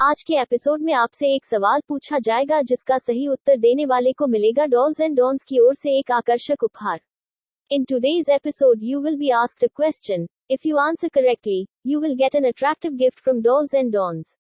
आज के एपिसोड में आपसे एक सवाल पूछा जाएगा जिसका सही उत्तर देने वाले को मिलेगा डॉल्स एंड डॉन्स की ओर से एक आकर्षक उपहार। In today's episode you will be asked a question. If you answer correctly, you will get an attractive gift from Dolls and Dons.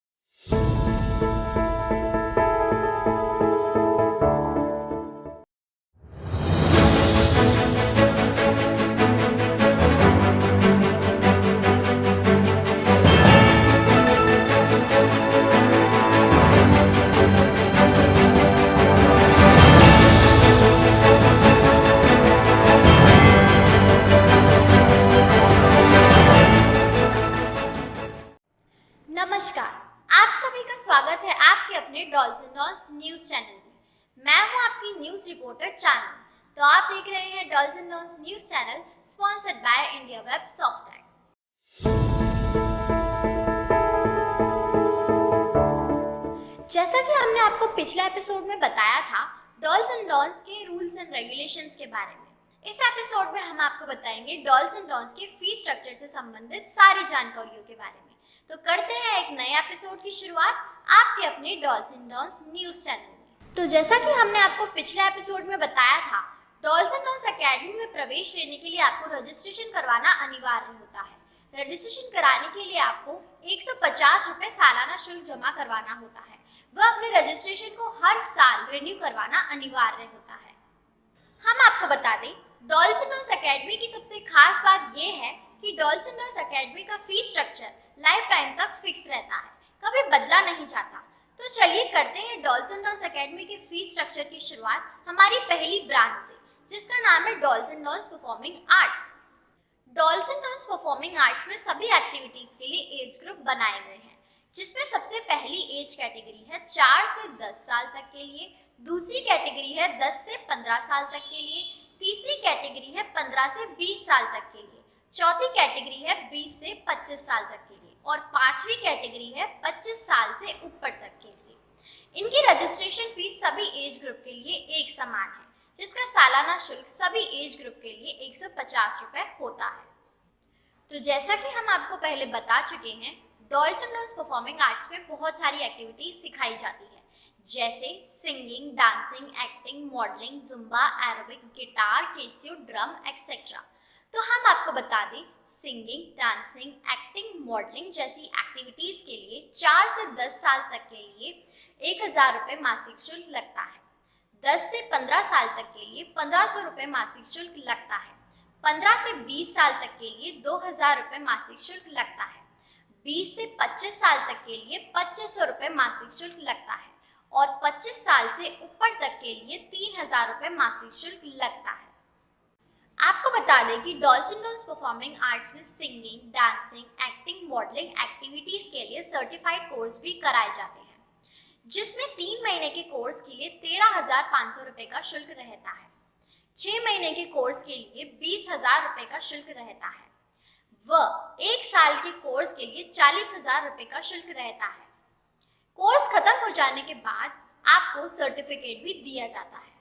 नमस्कार, आप सभी का स्वागत है आपके अपने Dolls and Dons news channel में। मैं हूं आपकी न्यूज रिपोर्टर चांदनी। तो आप देख रहे हैं dolls and Dons news channel sponsored by India Web Software. जैसा कि हमने आपको पिछले एपिसोड में बताया था डॉल्स एंड डॉन्स के रूल्स एंड रेगुलेशंस के बारे में, इस एपिसोड में हम आपको बताएंगे डॉल्स एंड डॉन्स के फीस स्ट्रक्चर से संबंधित सारी जानकारियों के बारे में। तो करते हैं एक नए एपिसोड की शुरुआत आपके अपने Dolls and Dons news channel में। तो जैसा कि हमने आपको पिछले एपिसोड में बताया था, डॉल्स एंड डॉन्स एकेडमी में प्रवेश लेने के लिए आपको रजिस्ट्रेशन करवाना अनिवार्य होता है। रजिस्ट्रेशन कराने के लिए आपको 150 रुपए सालाना शुल्क जमा करवाना होता है। वह अपने रजिस्ट्रेशन को हर साल रिन्यू करवाना अनिवार्य होता है। हम आपको बता दें, डॉल्स एंड डॉन्स एकेडमी की सबसे खास बात यह है कि डॉल्स एंड डॉन्स एकेडमी का फीस स्ट्रक्चर लाइफ टाइम तक फिक्स रहता है, कभी बदला नहीं जाता। तो चलिए करते हैं डॉल्स एंड डॉन्स एकेडमी के फीस स्ट्रक्चर की शुरुआत हमारी पहली ब्रांच से, जिसका नाम है Dolls and dons performing arts. Dolls and dons performing arts में सभी एक्टिविटीज के लिए एज ग्रुप बनाए गए हैं, जिसमें सबसे पहली एज कैटेगरी है 4 से 10 साल तक के लिए, दूसरी कैटेगरी है 10 से 15 साल तक के लिए, तीसरी कैटेगरी है 15 से 20 साल तक के लिए, चौथी कैटेगरी है 20 से 25 साल तक के लिए और पांचवी कैटेगरी है 25 साल से ऊपर तक के लिए। इनकी रजिस्ट्रेशन फीस सभी एज ग्रुप के लिए एक समान है, जिसका सालाना शुल्क सभी एज ग्रुप के लिए 150 रुपए होता है। तो जैसा कि हम आपको पहले बता चुके हैं, dolls and dons performing arts में बहुत सारी एक्टिविटीज सिखाई जाती है, जैसे singing, dancing, acting, modelling, Zumba, aerobics, guitar, Casio, drum etcetera. तो हम आपको बता दें, सिंगिंग, डांसिंग, एक्टिंग, मॉडलिंग जैसी एक्टिविटीज के लिए 4 से 10 साल तक के लिए 1000 रुपये मासिक शुल्क लगता है। 10 से 15 साल तक के लिए 1500 रुपये मासिक शुल्क लगता है। 15 से 20 साल तक के लिए 2000 रुपये मासिक शुल्क लगता है। 20 से 25 साल तक के लिए 2500 रुपये मासिक शुल्क लगता है और 25 साल से ऊपर तक के लिए 3000 रुपये मासिक शुल्क लगता है। आपको बता दें कि dolls and dons performing arts में singing, dancing, acting, modelling activities के लिए सर्टिफाइड कोर्स भी कराए जाते हैं, जिसमें 3 महीने के कोर्स के लिए 13,500 रुपये का शुल्क रहता है। 6 महीने के कोर्स के लिए 20,000 रुपये का शुल्क रहता है। व 1 साल के कोर्स के लिए 40,000 रुपये का शुल्क रहता है। कोर्स खत्म हो जाने के बाद आपको सर्टिफिकेट भी दिया जाता है।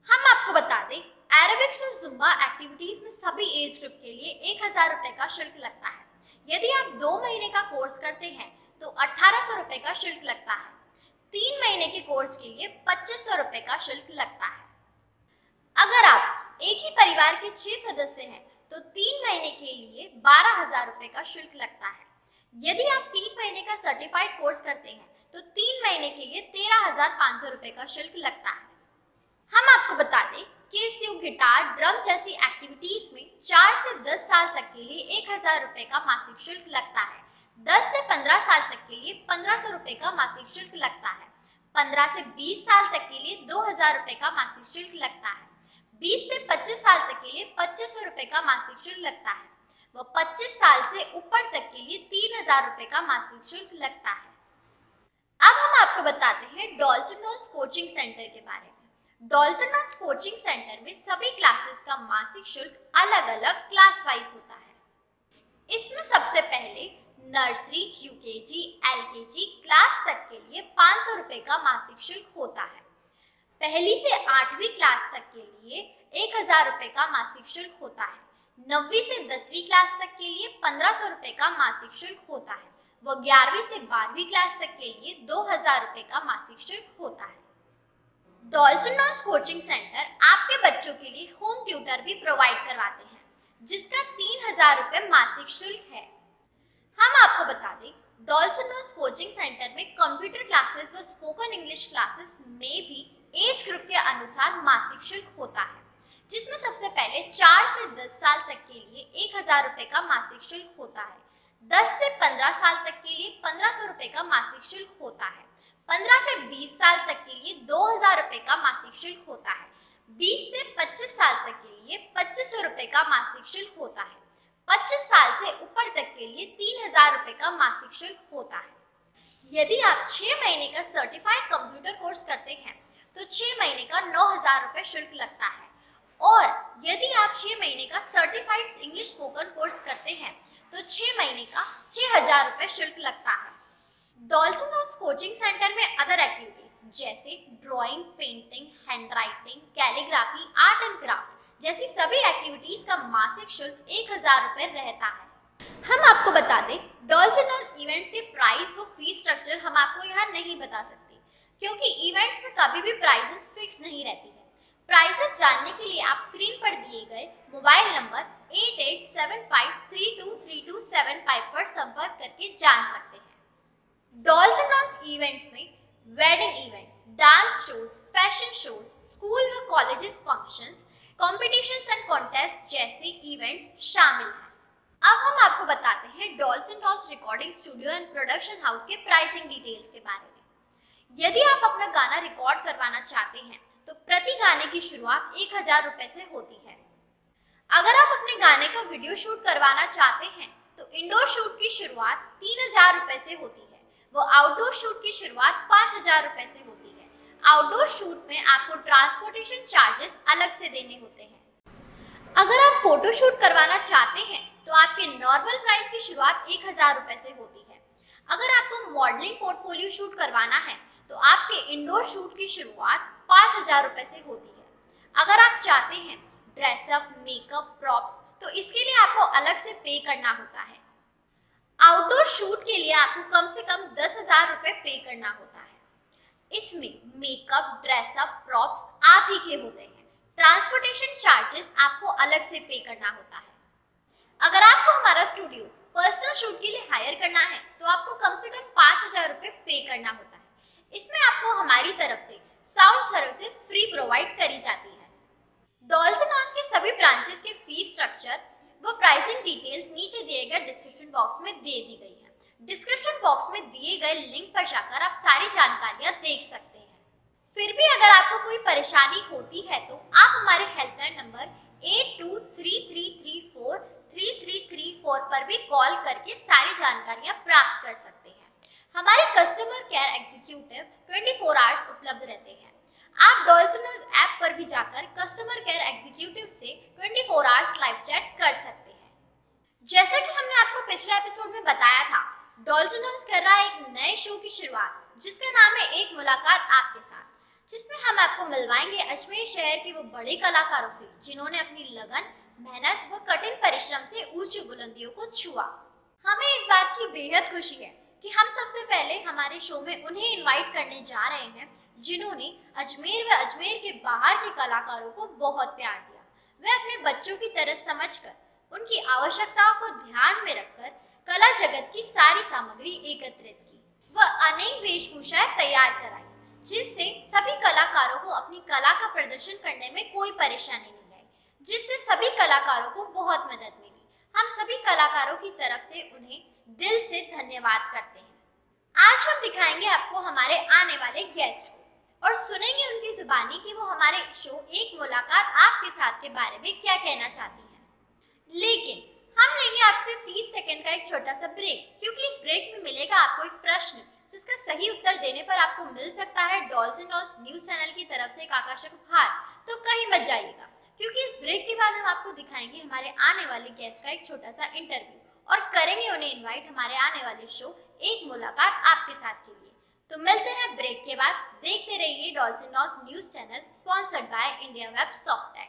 हम आपको बता दें, एरोबिक्स और जुम्बा एक्टिविटीज में सभी एज ग्रुप के लिए 1000 रुपये का शुल्क लगता है। यदि आप 2 महीने का कोर्स करते हैं तो 1800 रुपये का शुल्क लगता है। 3 महीने के कोर्स के लिए 2500 रुपये का शुल्क लगता है। अगर आप एक ही परिवार के 6 सदस्य हैं तो 3 महीने के लिए 12,000 रुपये का शुल्क लगता है। यदि आप 3 महीने का सर्टिफाइड कोर्स करते हैं तो 3 महीने के लिए 13,500 रुपये का शुल्क लगता है। हम आपको बता दें, कैसियो, गिटार, ड्रम जैसी एक्टिविटीज में 4 से 10 साल तक के लिए 1000 रुपये का मासिक शुल्क लगता है। 10 से 15 साल तक के लिए 1500 रुपये का मासिक शुल्क लगता है। 15 से 20 साल तक के लिए 2000 रुपये का मासिक शुल्क लगता है। 20 से 25 साल तक के लिए 2500 रुपये का मासिक शुल्क लगता है व 25 साल से ऊपर तक के लिए 3000 रुपये का मासिक शुल्क लगता है। अब हम आपको बताते हैं dolls and Dons coaching centre के बारे में। Dolls and Dons coaching centre में सभी क्लासेस का मासिक शुल्क अलग अलग क्लास वाइज होता है। इसमें सबसे पहले नर्सरी, यूकेजी, एलकेजी क्लास तक के लिए 500 रुपये का मासिक शुल्क होता है। पहली से 8वीं क्लास तक के लिए 1000 रुपये का मासिक शुल्क होता है। 9वीं से 10वीं क्लास तक के लिए 1500 रुपये का मासिक शुल्क होता है वो 11वीं से 12वीं क्लास तक के लिए 2000 रुपए का मासिक शुल्क होता है। Dolls and Dons coaching centre आपके बच्चों के लिए होम ट्यूटर भी प्रोवाइड करवाते हैं, जिसका 3000 रुपए मासिक शुल्क है। हम आपको बता दें, Dolls and Dons coaching centre में कंप्यूटर क्लासेस व स्पोकन इंग्लिश क्लासेस में भी एज ग्रुप के अनुसार मासिक शुल्क होता है, जिसमें सबसे पहले 4 से 10 साल तक के लिए 1000 रुपए का मासिक शुल्क होता है। 10 से 15 साल तक के लिए 1500 रुपए का मासिक शुल्क होता है। 15 से 20 साल तक के लिए 2000 रुपए का मासिक शुल्क होता है। 20 से 25 साल तक के लिए 2500 रुपए का मासिक शुल्क होता है। 25 साल से ऊपर तक के लिए 3000 रुपए का मासिक शुल्क होता है। यदि आप 6 महीने का सर्टिफाइड कंप्यूटर कोर्स करते हैं तो 6 महीने का 9000 रुपए शुल्क लगता है, और यदि आप 6 महीने का सर्टिफाइड इंग्लिश स्पोकन कोर्स करते हैं तो 6 महीने का 6000 रुपए शुल्क लगता है। Dolls and Dons coaching centre में अदर एक्टिविटीज जैसे drawing, painting, handwriting, calligraphy, art and craft जैसी सभी एक्टिविटीज का मासिक शुल्क 1000 रुपए रहता है। हम आपको बता दें, डॉल्स एंड डॉन्स इवेंट्स के प्राइस व फीस स्ट्रक्चर हम आपको यहाँ नहीं बता सकते, क्योंकि इवेंट्स में कभी भी प्राइसेस फिक्स नहीं रहती है। प्राइसेस जानने के लिए आप स्क्रीन पर दिए गए मोबाइल नंबर 8875323275 पर संपर्क करके जान सकते हैं। डॉल्स एंड डॉन्स इवेंट्स में wedding events, dance shows, fashion shows, school व colleges functions, competitions and contest जैसे इवेंट्स शामिल हैं। अब हम आपको बताते हैं dolls and dons recording studio and production house के प्राइसिंग डिटेल्स के बारे में। यदि आप अपना गाना रिकॉर्ड करवाना चाहते हैं तो प्रति गाने की शुरुआत 1000 रुपए से होती है। अगर आप अपने गाने का वीडियो शूट करवाना चाहते हैं तो इंडोर शूट की शुरुआत 3000 रुपए से होती है। वो आउटडोर शूट की शुरुआत 5000 रुपए से होती है। आउटडोर शूट में आपको ट्रांसपोर्टेशन चार्जेस अलग से देने होते हैं। अगर आप फोटो शूट करवाना चाहते हैं तो आपके नॉर्मल प्राइस की शुरुआत 1000 रुपए से होती है। अगर आपको मॉडलिंग पोर्टफोलियो शूट करवाना है तो आपके इंडोर शूट की शुरुआत 5000 रुपए से होती है। अगर आप चाहते हैं ड्रेसअप, मेकअप, प्रॉप्स, तो इसके लिए आपको अलग से पे करना होता है। आउटडोर शूट के लिए आपको कम से कम 10,000 रुपए पे करना होता है। इसमें मेकअप, ड्रेसअप, प्रॉप्स आप ही के होते हैं। ट्रांसपोर्टेशन चार्जेस आपको अलग से पे करना होता है। अगर आपको हमारा स्टूडियो पर्सनल शूट के लिए हायर करना है तो आपको कम से कम 5000 रुपए पे करना होता है। इसमें आपको हमारी तरफ से साउंड सर्विसेज फ्री प्रोवाइड करी जाती है। डॉल्स एंड डॉन्स के सभी ब्रांचेस के फीस स्ट्रक्चर व प्राइसिंग डिटेल्स नीचे दिए गए डिस्क्रिप्शन बॉक्स में दे दी गई है। डिस्क्रिप्शन बॉक्स में दिए गए लिंक पर जाकर आप सारी जानकारियां देख सकते हैं। फिर भी अगर आपको कोई परेशानी होती है तो आप हमारे हेल्पलाइन नंबर 8233343334 पर भी कॉल करके सारी जानकारियां प्राप्त कर सकते हैं। हमारे कस्टमर केयर एग्जीक्यूटिव 24 आवर्स उपलब्ध रहते हैं। आप डॉल्स एंड डॉन्स ऐप पर भी जाकर कस्टमर केयर एग्जीक्यूटिव से 24 आवर्स लाइव चैट कर सकते हैं। जैसा कि हमने आपको पिछले एपिसोड में बताया था, डॉल्स एंड डॉन्स कर रहा है एक नए शो की शुरुआत, जिसका नाम है एक मुलाकात आपके साथ, जिसमें हम आपको मिलवाएंगे अजमेर शहर के वो बड़े कलाकारों से जिन्होंने अपनी लगन, मेहनत व कठिन परिश्रम से ऊंची बुलंदियों को छुआ। हमें इस बात की बेहद खुशी है कि हम सबसे पहले हमारे शो में उन्हें इनवाइट करने जा रहे हैं जिन्होंने अजमेर व अजमेर के बाहर के कलाकारों को बहुत प्यार दिया। वे अपने बच्चों की तरह समझकर उनकी आवश्यकताओं को ध्यान में रखकर कला जगत की सारी सामग्री एकत्रित की व अनेक वेशभूषाएं तैयार कराई, जिससे सभी कलाकारों को अपनी कला का प्रदर्शन करने में कोई परेशानी नहीं आई, जिससे सभी कलाकारों को बहुत मदद मिली। हम सभी कलाकारों की तरफ से उन्हें दिल से धन्यवाद करते हैं। आज हम दिखाएंगे आपको हमारे आने वाले गेस्ट को और सुनेंगे उनकी जुबानी कि वो हमारे शो एक मुलाकात आपके साथ के बारे में क्या कहना चाहती हैं। लेकिन हम लेंगे आपसे 30 सेकंड का एक छोटा सा ब्रेक, क्योंकि इस ब्रेक में मिलेगा आपको एक प्रश्न जिसका सही उत्तर देने पर आपको मिल सकता है Dolls and Dons news channel की तरफ से एक आकर्षक उपहार। तो कहीं मत जाइएगा, क्योंकि इस ब्रेक के बाद हम आपको दिखाएंगे हमारे आने वाले गेस्ट का एक छोटा सा इंटरव्यू और करेंगे उन्हें इनवाइट हमारे आने वाले शो एक मुलाकात आपके साथ के लिए। तो मिलते हैं ब्रेक के बाद। देखते रहिए dolls and Dons news channel, sponsored by India web Softech.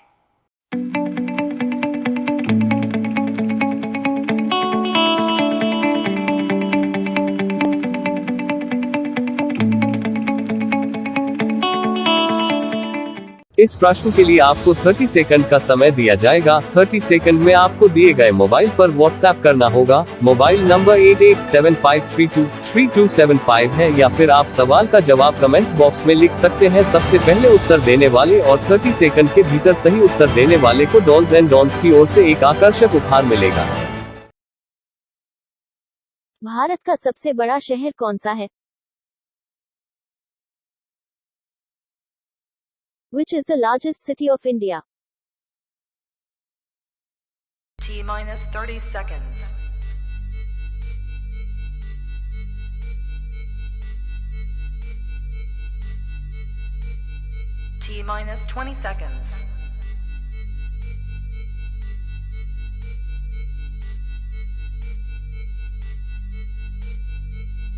इस प्रश्न के लिए आपको 30 सेकंड का समय दिया जाएगा। 30 सेकंड में आपको दिए गए मोबाइल पर व्हाट्सएप करना होगा। मोबाइल नंबर 8875323275 है, या फिर आप सवाल का जवाब कमेंट बॉक्स में लिख सकते हैं। सबसे पहले उत्तर देने वाले और 30 सेकंड के भीतर सही उत्तर देने वाले को डॉल्स एंड डॉन्स की ओर से एक आकर्षक उपहार मिलेगा। भारत का सबसे बड़ा शहर कौन सा है? Which is the largest city of India? T-30 seconds. T-20 seconds.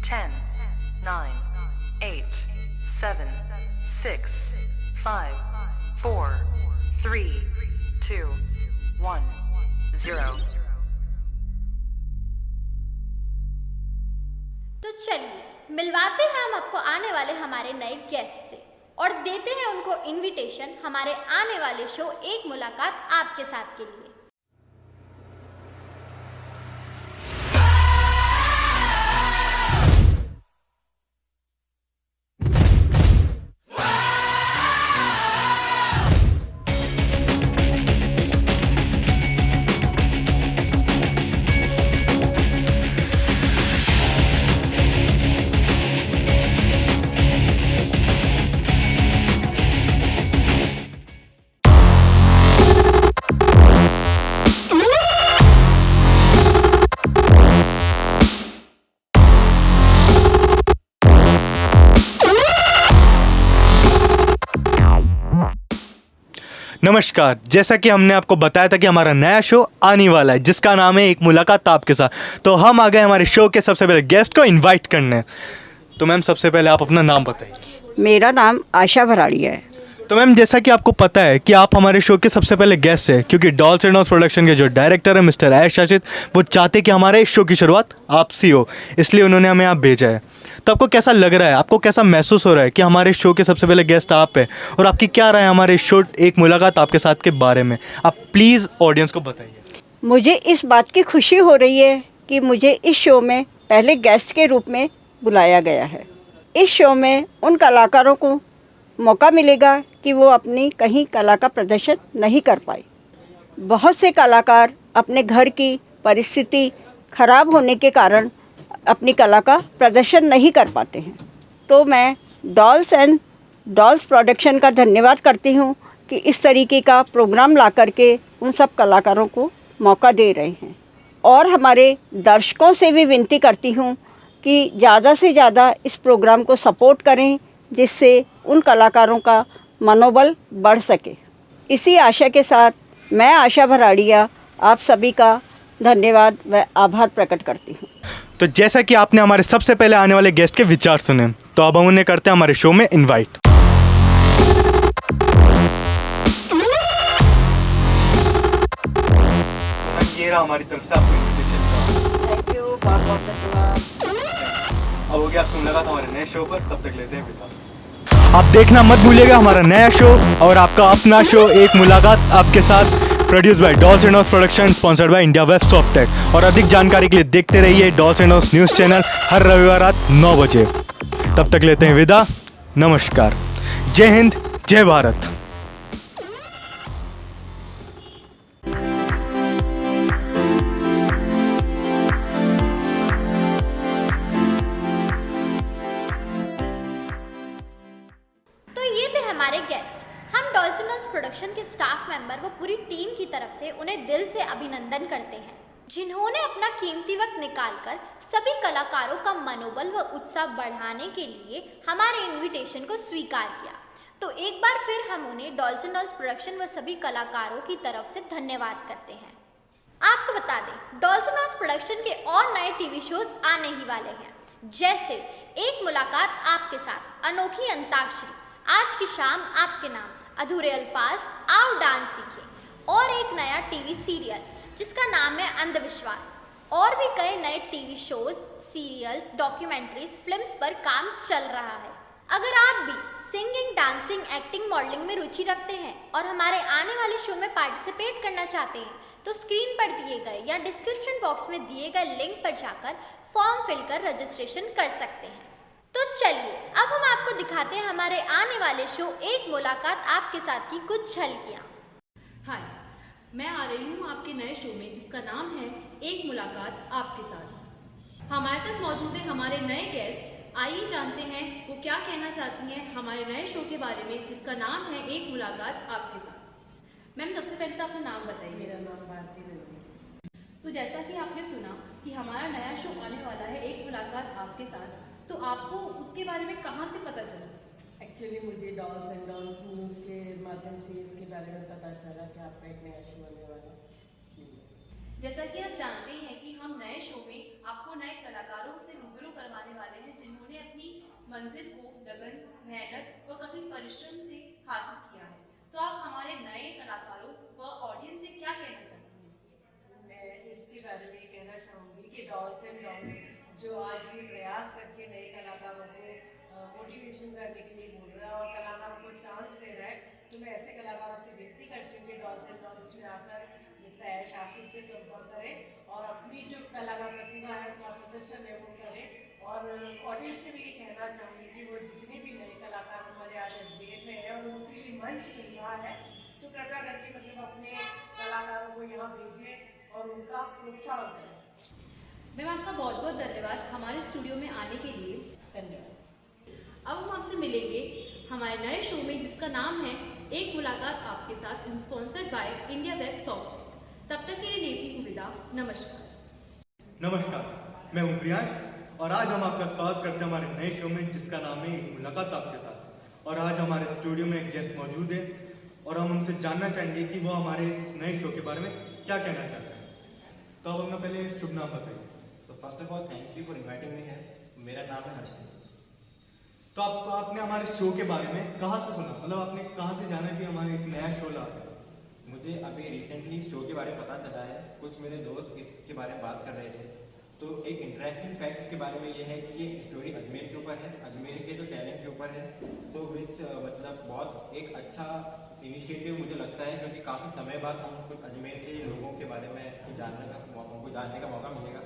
Ten, 9, 8, 7, 6, 5, 4, 3, 2, 1, 0. तो चलिए मिलवाते हैं हम आपको आने वाले हमारे नए गेस्ट से और देते हैं उनको इनविटेशन हमारे आने वाले शो एक मुलाकात आपके साथ के लिए। नमस्कार, जैसा कि हमने आपको बताया था कि हमारा नया शो आने वाला है जिसका नाम है एक मुलाकात आपके साथ। तो हम आ गए हमारे शो के सबसे पहले गेस्ट को इनवाइट करने। तो मैम सबसे पहले आप अपना नाम बताइए। मेरा नाम आशा भराड़िया है। तो मैम जैसा कि आपको पता है कि आप हमारे शो के सबसे पहले गेस्ट है, क्योंकि डॉल्स एंड डॉन्स प्रोडक्शन के जो डायरेक्टर है मिस्टर ऐश आशित, वो चाहते कि हमारे शो की शुरुआत आपसे हो, इसलिए उन्होंने हमें आप भेजा है। तो आपको कैसा लग रहा है, आपको कैसा महसूस हो रहा है कि हमारे शो के सबसे पहले गेस्ट आप हैं, और आपकी क्या राय है हमारे शो एक मुलाकात आपके साथ के बारे में? आप प्लीज़ ऑडियंस को बताइए। मुझे इस बात की खुशी हो रही है कि मुझे इस शो में पहले गेस्ट के रूप में बुलाया गया है। इस शो में उन कलाकारों को मौका मिलेगा कि वो अपनी कहीं कला का प्रदर्शन नहीं कर पाए। बहुत से कलाकार अपने घर की परिस्थिति खराब होने के कारण अपनी कला का प्रदर्शन नहीं कर पाते हैं। तो मैं डॉल्स एंड डॉल्स प्रोडक्शन का धन्यवाद करती हूँ कि इस तरीके का प्रोग्राम ला करके उन सब कलाकारों को मौका दे रहे हैं। और हमारे दर्शकों से भी विनती करती हूँ कि ज़्यादा से ज़्यादा इस प्रोग्राम को सपोर्ट करें, जिससे उन कलाकारों का मनोबल बढ़ सके। इसी आशा के साथ मैं आशा भराड़िया आप सभी का धन्यवाद व आभार प्रकट करती हूँ। तो जैसा कि आपने हमारे सबसे पहले आने वाले गेस्ट के विचार सुने, तो अब हम उन्हें करते हैं हमारे शो में इनवाइट। ये रहा हमारी तरफ से आपको इनविटेशन का। थैंक यू, बहुत बहुत धन्यवाद। अब हो गया सुन लगा था हमारे नए शो पर, तब तक लेते हैं विदा। आप देखना मत भूलिएगा हमारा नया शो और आपका अपना शो एक मुलाकात आपके साथ, produce by dolls and dons production, sponsored by India web softtech. और अधिक जानकारी के लिए देखते रहिए dolls and dons news channel हर रविवार रात 9 बजे। तब तक लेते हैं विदा। नमस्कार, जय हिंद, जय भारत। हमारे गेस्ट, हम डॉल्स एंड डॉन्स प्रोडक्शन के स्टाफ मेंबर व पूरी टीम की तरफ से उन्हें दिल से अभिनंदन करते हैं, जिन्होंने अपना कीमती वक्त निकालकर सभी कलाकारों का मनोबल व उत्साह बढ़ाने के लिए हमारे इनविटेशन को स्वीकार किया। तो एक बार फिर हम उन्हें डॉल्स एंड डॉन्स प्रोडक्शन व सभी कलाकारों की तरफ से धन्यवाद करते हैं। आपको बता दें, डॉल्स एंड डॉन्स प्रोडक्शन के और नए टीवी शोज आने ही वाले हैं, जैसे एक मुलाकात आपके साथ, अनोखी अंताक्षरी, आज की शाम आपके नाम, अधूरे अल्फाज, आओ डांस सीखें, और एक नया टीवी सीरियल जिसका नाम है अंधविश्वास। और भी कई नए TV shows, serials, documentaries, films पर काम चल रहा है। अगर आप भी सिंगिंग, डांसिंग, एक्टिंग, मॉडलिंग में रुचि रखते हैं और हमारे आने वाले शो में पार्टिसिपेट करना चाहते हैं तो स्क्रीन पर दिए गए या डिस्क्रिप्शन बॉक्स में दिए गए लिंक पर जाकर फॉर्म फिल कर रजिस्ट्रेशन कर सकते हैं। तो चलिए अब हम आपको दिखाते हैं हमारे आने वाले शो एक मुलाकात आपके साथ की कुछ झलकियाँ। हाय, मैं आ रही हूँ आपके नए शो में जिसका नाम है एक मुलाकात आपके साथ। हमारे साथ मौजूद है हमारे नए गेस्ट। आइए जानते हैं वो क्या कहना चाहती हैं हमारे नए शो के बारे में जिसका नाम है एक मुलाकात आपके साथ। मैम, सबसे पहले तो अपना नाम बताइए। मेरा नाम भारती नंदी। तो जैसा कि आपने सुना कि हमारा नया शो आने वाला है एक मुलाकात आपके साथ, तो आपको उसके बारे में कहाँ से पता चला? एक्चुअली मुझे डॉल्स एंड डॉन्स न्यूज़ के माध्यम से इसके बारे में पता चला कि आपका एक नया शो आने वाला है। जैसा कि आप जानते हैं कि हम नए शो में आपको नए कलाकारों से रूबरू करवाने वाले हैं जिन्होंने अपनी मंजिल को लगन, मेहनत व कठिन परिश्रम से हासिल किया है। तो आप हमारे नए कलाकारों व ऑडियंस से क्या कहना चाहते हैं? मैं इसके बारे में कहना चाहूँगी कि डॉल्स एंड डॉन्स जो आज ये प्रयास करके नए कलाकारों को मोटिवेशन करने के लिए बोल रहा है और कलाकारों को चांस दे रहा है, तो मैं ऐसे कलाकारों से विनती करती हूँ कि डॉल्स एंड डॉन्स में आकर मिस्टर ऐश आसिफ से संपर्क करें और अपनी जो कला का प्रतिभा है उसका प्रदर्शन है वो करें। और ऑडियंस से भी ये कहना चाहूँगी कि वो जितने भी नए कलाकार हमारे आज अजमेर में हैं और उनके लिए मंच मिल रहा है तो कृपया करके मतलब अपने कलाकारों को यहाँ भेजें और उनका प्रोत्साहन करें। मैम, आपका बहुत बहुत धन्यवाद हमारे स्टूडियो में आने के लिए। धन्यवाद। अब हम आपसे मिलेंगे हमारे नए शो में जिसका नाम है एक मुलाकात आपके साथ, sponsored by India Web software. तब तक के लिए लेती हूँ विदा। नमस्कार। नमस्कार, मैं हूँ प्रियांश और आज हम आपका स्वागत करते हैं हमारे नए शो में जिसका नाम है एक मुलाकात आपके साथ। और आज हमारे स्टूडियो में एक गेस्ट मौजूद है और हम उनसे जानना चाहेंगे कि वो हमारे इस नए शो के बारे में क्या कहना चाहते हैं। तो आप अपना पहले शुभ नाम बताइए। First of all thank you for inviting me here. मेरा नाम है हर्षित। तो आपने हमारे शो के बारे में कहाँ से सुना, मतलब आपने कहाँ से जाना कि हमारे एक नया शो ला रहे हैं? मुझे अभी रिसेंटली शो के बारे में पता चला है, कुछ मेरे दोस्त इसके बारे में बात कर रहे थे। तो एक इंटरेस्टिंग फैक्ट इसके बारे में ये है कि ये स्टोरी अजमेर के ऊपर है, अजमेर के जो टैलेंट के ऊपर है। तो विच मतलब बहुत एक अच्छा इनिशिएटिव मुझे लगता है क्योंकि काफ़ी समय बाद हम कुछ अजमेर के लोगों के बारे में जानने का मौका मिलेगा।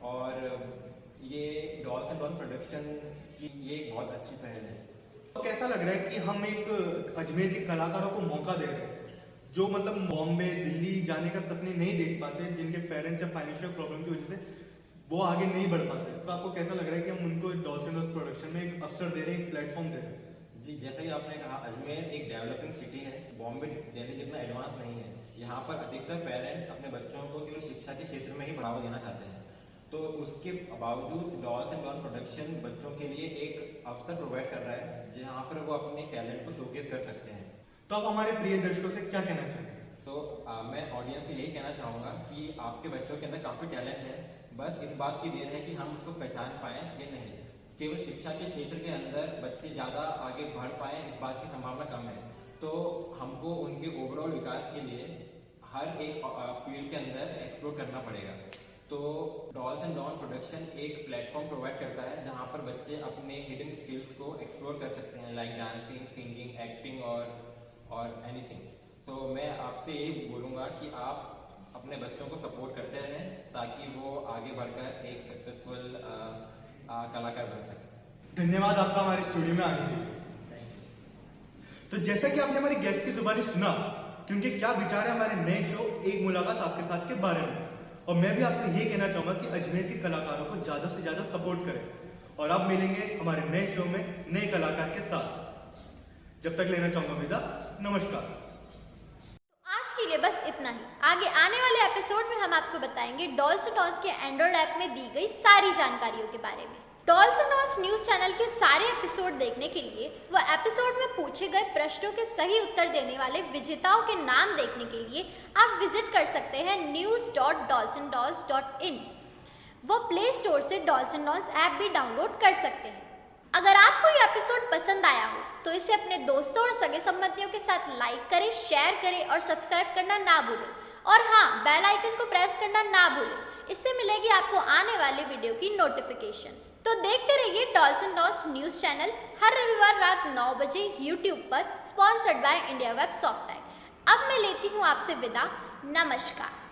और ये डॉल्स एंड डॉन प्रोडक्शन की ये एक बहुत अच्छी पहल है। तो कैसा लग रहा है कि हम एक अजमेर के कलाकारों को मौका दे रहे हैं जो मतलब बॉम्बे, दिल्ली जाने का सपने नहीं देख पाते, जिनके पेरेंट्स या फाइनेंशियल प्रॉब्लम की वजह से वो आगे नहीं बढ़ पाते। तो आपको कैसा लग रहा है कि हम उनको डॉल्स एंड डॉन्स प्रोडक्शन में एक अवसर दे रहे हैं, एक प्लेटफॉर्म दे रहे हैं? जी, जैसा कि आपने कहा, अजमेर एक डेवलपिंग सिटी है, बॉम्बे दिल्ली जितना एडवांस नहीं है। यहाँ पर अधिकतर पेरेंट्स अपने बच्चों को केवल शिक्षा के क्षेत्र में ही बढ़ावा देना चाहते हैं। तो उसके बावजूद डॉल्स एंड डॉन प्रोडक्शन बच्चों के लिए एक अवसर प्रोवाइड कर रहा है जहाँ पर वो अपने टैलेंट को शोकेस कर सकते हैं। तो आप हमारे प्रिय दर्शकों से क्या कहना चाहेंगे? तो मैं ऑडियंस से यही कहना चाहूँगा कि आपके बच्चों के अंदर काफ़ी टैलेंट है, बस इस बात की देर है कि हम उसको पहचान पाएँ या नहीं। केवल शिक्षा के क्षेत्र के अंदर बच्चे ज़्यादा आगे बढ़ पाएँ इस बात की संभावना कम है। तो हमको उनके ओवरऑल विकास के लिए हर एक फील्ड के अंदर एक्सप्लोर करना पड़ेगा। तो डॉल्स एंड डॉन प्रोडक्शन एक प्लेटफॉर्म प्रोवाइड करता है जहाँ पर बच्चे अपने हिडन स्किल्स को एक्सप्लोर कर सकते हैं, लाइक डांसिंग, सिंगिंग, एक्टिंग और एनीथिंग। तो मैं आपसे यही बोलूँगा कि आप अपने बच्चों को सपोर्ट करते रहें ताकि वो आगे बढ़कर एक सक्सेसफुल कलाकार बन सके। धन्यवाद आपका हमारे स्टूडियो में आने के लिए। तो जैसा कि आपने हमारी गेस्ट की जुबानी सुना कि उनके क्या विचार है हमारे नए शो एक मुलाकात आपके साथ के बारे में, और मैं भी आपसे ये कहना चाहूंगा कि अजमेर के कलाकारों को ज्यादा से ज्यादा सपोर्ट करें। और आप मिलेंगे हमारे नए शो में नए कलाकार के साथ। जब तक लेना चाहूंगा विदा। नमस्कार। आज के लिए बस इतना ही। आगे आने वाले एपिसोड में हम आपको बताएंगे डॉल्स एंड डॉन्स के एंड्रॉइड ऐप में दी गई सारी जानकारियों के बारे में। Dolls and dons news channel के सारे एपिसोड देखने के लिए व एपिसोड में पूछे गए प्रश्नों के सही उत्तर देने वाले विजेताओं के नाम देखने के लिए आप विजिट कर सकते हैं news.dolsanddons.in। वो प्ले स्टोर से डॉल्स एंड डॉन्स ऐप भी डाउनलोड कर सकते हैं। अगर आपको ये एपिसोड पसंद आया हो तो इसे अपने दोस्तों और सगे संबंधियों के साथ लाइक करें, शेयर करें और सब्सक्राइब करना ना भूलें। और हाँ, बेल आइकन को प्रेस करना ना भूलें। इससे मिलेगी आपको आने वाले वीडियो की नोटिफिकेशन। तो देखते रहिए dolls and dons news channel हर रविवार रात 9 बजे यूट्यूब पर, sponsored by India web softtech. अब मैं लेती हूँ आपसे विदा। नमस्कार।